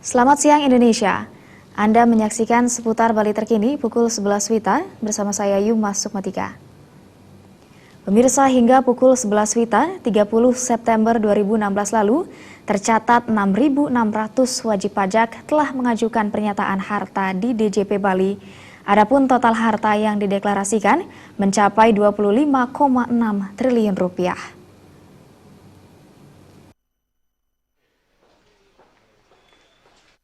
Selamat siang Indonesia. Anda menyaksikan seputar Bali terkini pukul 11 WITA bersama saya Yuma Sukmatika. Pemirsa, hingga pukul 11 WITA 30 September 2016 lalu, tercatat 6.600 wajib pajak telah mengajukan pernyataan harta di DJP Bali. Adapun total harta yang dideklarasikan mencapai 25,6 triliun rupiah.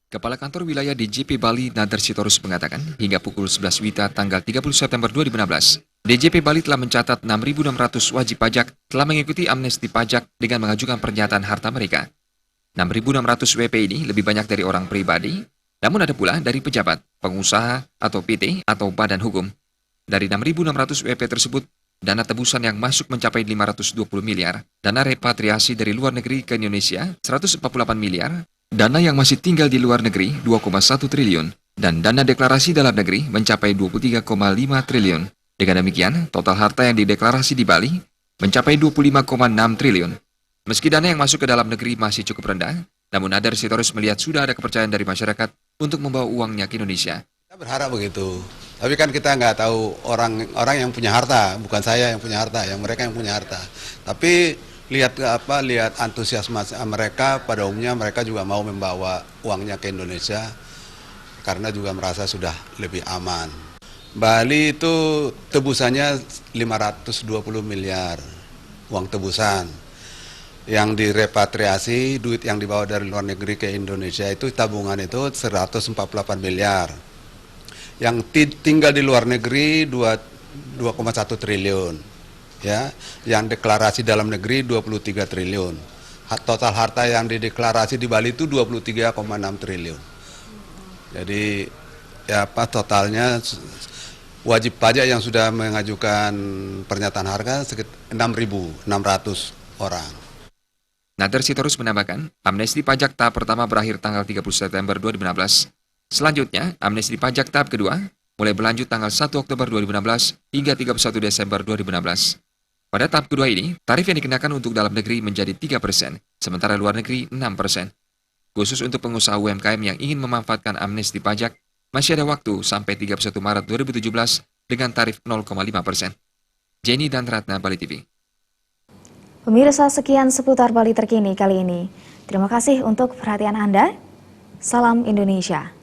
Kepala Kantor Wilayah DJP Bali Nader Sitorus mengatakan, hingga pukul 11 WITA tanggal 30 September 2016, DJP Bali telah mencatat 6.600 wajib pajak telah mengikuti amnesti pajak dengan mengajukan pernyataan harta mereka. 6.600 WP ini lebih banyak dari orang pribadi, namun ada pula dari pejabat, pengusaha, atau PT, atau badan hukum. Dari 6.600 WP tersebut, dana tebusan yang masuk mencapai 520 miliar, dana repatriasi dari luar negeri ke Indonesia 148 miliar, dana yang masih tinggal di luar negeri 2,1 triliun, dan dana deklarasi dalam negeri mencapai 23,5 triliun. Dengan demikian, total harta yang dideklarasi di Bali mencapai 25,6 triliun. Meski dana yang masuk ke dalam negeri masih cukup rendah, namun Nader Sitorus melihat sudah ada kepercayaan dari masyarakat untuk membawa uangnya ke Indonesia. Kita berharap begitu, tapi kan kita nggak tahu orang yang punya harta, bukan saya yang punya harta, yang mereka yang punya harta. Tapi lihat antusiasme mereka, pada umumnya mereka juga mau membawa uangnya ke Indonesia karena juga merasa sudah lebih aman. Bali itu tebusannya 520 miliar uang tebusan. Yang direpatriasi, duit yang dibawa dari luar negeri ke Indonesia itu tabungan itu 148 miliar. Yang tinggal di luar negeri 2,1 triliun. Ya, yang deklarasi dalam negeri 23 triliun. Total harta yang dideklarasi di Bali itu 23,6 triliun. Jadi totalnya wajib pajak yang sudah mengajukan pernyataan harga sekitar 6.600 orang. Nader Sitorus menambahkan, amnesti pajak tahap pertama berakhir tanggal 30 September 2016. Selanjutnya, amnesti pajak tahap kedua mulai berlanjut tanggal 1 Oktober 2016 hingga 31 Desember 2016. Pada tahap kedua ini, tarif yang dikenakan untuk dalam negeri menjadi 3%, sementara luar negeri 6%. Khusus untuk pengusaha UMKM yang ingin memanfaatkan amnesti pajak, masih ada waktu sampai 31 Maret 2017 dengan tarif 0,5%. Jenny dan Ratna, Bali TV. Pemirsa, sekian seputar Bali terkini kali ini. Terima kasih untuk perhatian Anda. Salam Indonesia.